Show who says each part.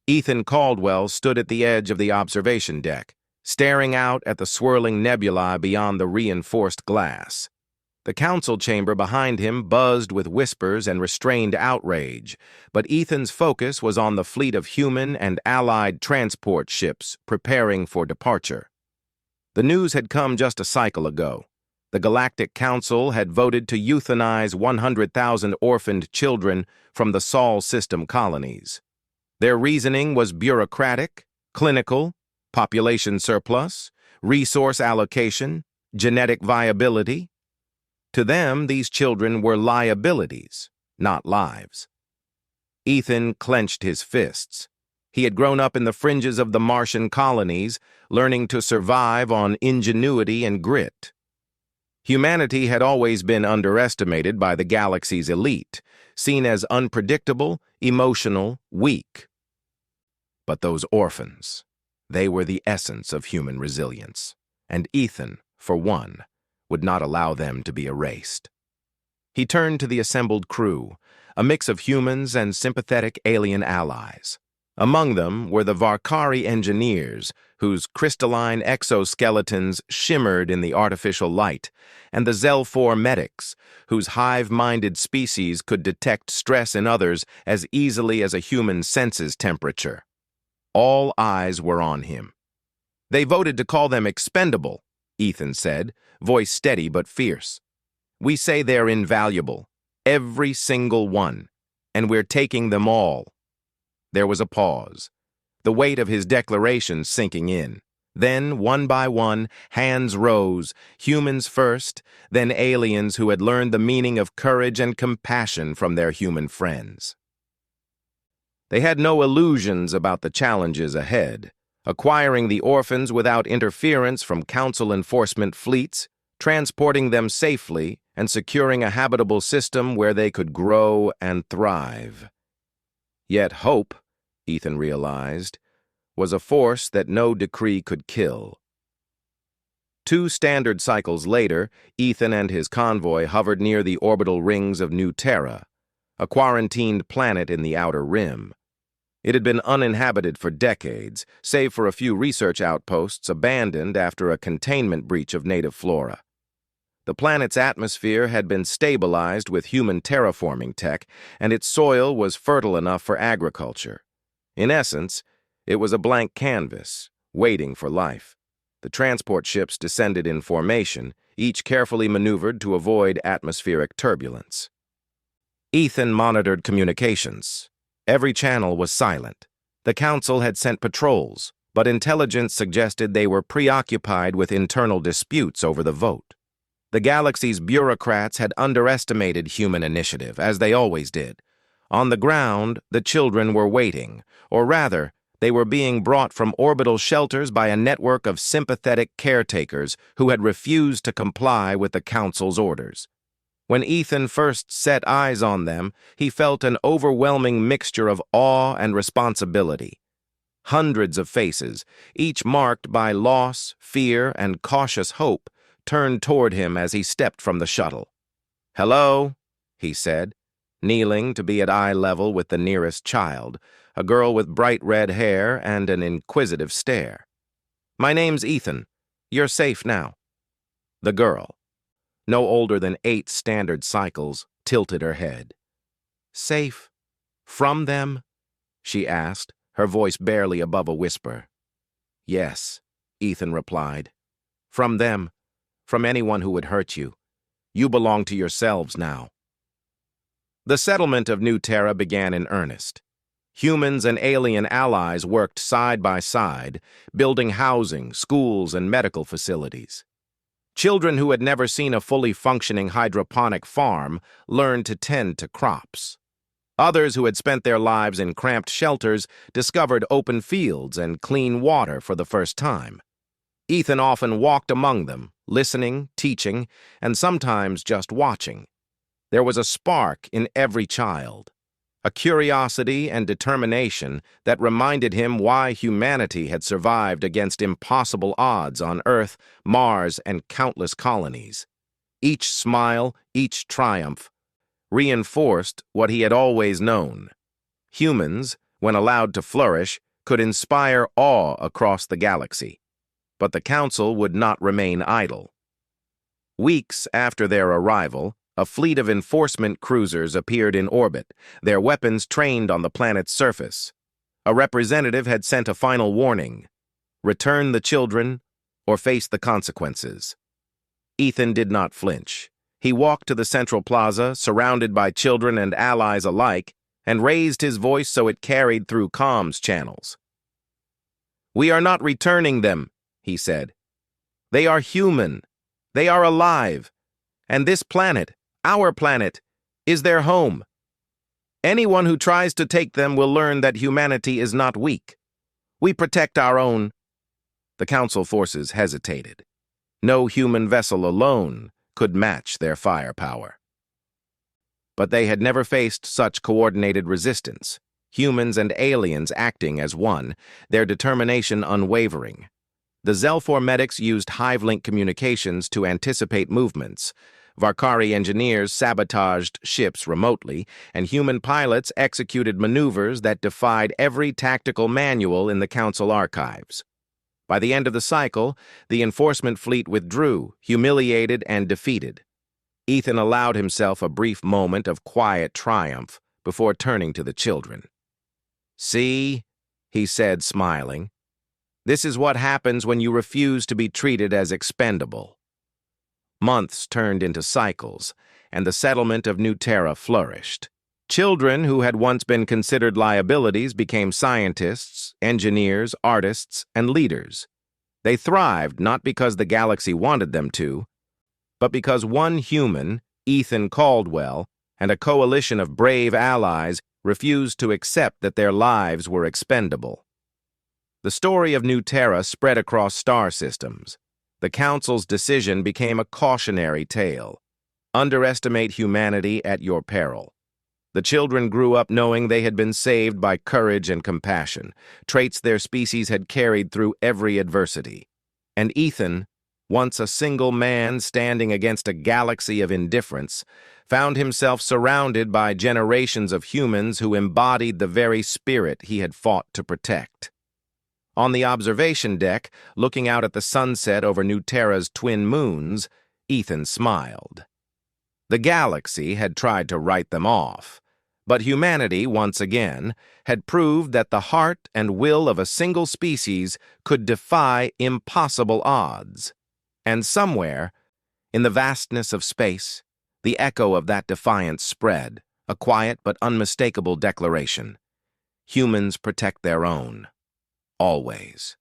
Speaker 1: Ethan Caldwell stood at the edge of the observation deck, staring out at the swirling nebulae beyond the reinforced glass. The council chamber behind him buzzed with whispers and restrained outrage, but Ethan's focus was on the fleet of human and allied transport ships preparing for departure. The news had come just a cycle ago. The Galactic Council had voted to euthanize 100,000 orphaned children from the Sol system colonies. Their reasoning was bureaucratic, clinical, population surplus, resource allocation, genetic viability. To them, these children were liabilities, not lives. Ethan clenched his fists. He had grown up in the fringes of the Martian colonies, learning to survive on ingenuity and grit. Humanity had always been underestimated by the galaxy's elite, seen as unpredictable, emotional, weak. But those orphans, they were the essence of human resilience, and Ethan, for one, would not allow them to be erased. He turned to the assembled crew, a mix of humans and sympathetic alien allies. Among them were the Varkari engineers, whose crystalline exoskeletons shimmered in the artificial light, and the Zelfor medics, whose hive-minded species could detect stress in others as easily as a human senses temperature. All eyes were on him. "They voted to call them expendable," Ethan said, voice steady but fierce. "We say they're invaluable, every single one, and we're taking them all." There was a pause, the weight of his declaration sinking in. Then, one by one, hands rose, humans first, then aliens who had learned the meaning of courage and compassion from their human friends. They had no illusions about the challenges ahead. Acquiring the orphans without interference from Council enforcement fleets, transporting them safely, and securing a habitable system where they could grow and thrive. Yet hope, Ethan realized, was a force that no decree could kill. 2 standard cycles later, Ethan and his convoy hovered near the orbital rings of New Terra, a quarantined planet in the outer rim. It had been uninhabited for decades, save for a few research outposts abandoned after a containment breach of native flora. The planet's atmosphere had been stabilized with human terraforming tech, and its soil was fertile enough for agriculture. In essence, it was a blank canvas, waiting for life. The transport ships descended in formation, each carefully maneuvered to avoid atmospheric turbulence. Ethan monitored communications. Every channel was silent. The Council had sent patrols, but intelligence suggested they were preoccupied with internal disputes over the vote. The galaxy's bureaucrats had underestimated human initiative, as they always did. On the ground, the children were waiting, or rather, they were being brought from orbital shelters by a network of sympathetic caretakers who had refused to comply with the Council's orders. When Ethan first set eyes on them, he felt an overwhelming mixture of awe and responsibility. Hundreds of faces, each marked by loss, fear, and cautious hope, turned toward him as he stepped from the shuttle. "Hello," he said, kneeling to be at eye level with the nearest child, a girl with bright red hair and an inquisitive stare. "My name's Ethan. You're safe now." The girl, no older than 8 standard cycles, tilted her head. "Safe? From them?" she asked, her voice barely above a whisper. "Yes," Ethan replied. "From them. From anyone who would hurt you. You belong to yourselves now." The settlement of New Terra began in earnest. Humans and alien allies worked side by side, building housing, schools, and medical facilities. Children who had never seen a fully functioning hydroponic farm learned to tend to crops. Others who had spent their lives in cramped shelters discovered open fields and clean water for the first time. Ethan often walked among them, listening, teaching, and sometimes just watching. There was a spark in every child, a curiosity and determination that reminded him why humanity had survived against impossible odds on Earth, Mars, and countless colonies. Each smile, each triumph, reinforced what he had always known. Humans, when allowed to flourish, could inspire awe across the galaxy. But the Council would not remain idle. Weeks after their arrival, a fleet of enforcement cruisers appeared in orbit, their weapons trained on the planet's surface. A representative had sent a final warning: return the children or face the consequences. Ethan did not flinch. He walked to the central plaza, surrounded by children and allies alike, and raised his voice so it carried through comms channels. "We are not returning them," he said. "They are human. They are alive. And this planet, our planet, is their home. Anyone who tries to take them will learn that humanity is not weak. We protect our own." The Council forces hesitated. No human vessel alone could match their firepower. But they had never faced such coordinated resistance, humans and aliens acting as one, their determination unwavering. The Zelfor medics used hive-link communications to anticipate movements. Varkari engineers sabotaged ships remotely, and human pilots executed maneuvers that defied every tactical manual in the Council archives. By the end of the cycle, the enforcement fleet withdrew, humiliated and defeated. Ethan allowed himself a brief moment of quiet triumph before turning to the children. "See," he said, smiling, "this is what happens when you refuse to be treated as expendable." Months turned into cycles, and the settlement of New Terra flourished. Children who had once been considered liabilities became scientists, engineers, artists, and leaders. They thrived not because the galaxy wanted them to, but because one human, Ethan Caldwell, and a coalition of brave allies refused to accept that their lives were expendable. The story of New Terra spread across star systems. The Council's decision became a cautionary tale. Underestimate humanity at your peril. The children grew up knowing they had been saved by courage and compassion, traits their species had carried through every adversity. And Ethan, once a single man standing against a galaxy of indifference, found himself surrounded by generations of humans who embodied the very spirit he had fought to protect. On the observation deck, looking out at the sunset over New Terra's twin moons, Ethan smiled. The galaxy had tried to write them off, but humanity, once again, had proved that the heart and will of a single species could defy impossible odds. And somewhere, in the vastness of space, the echo of that defiance spread, a quiet but unmistakable declaration: humans protect their own. Always.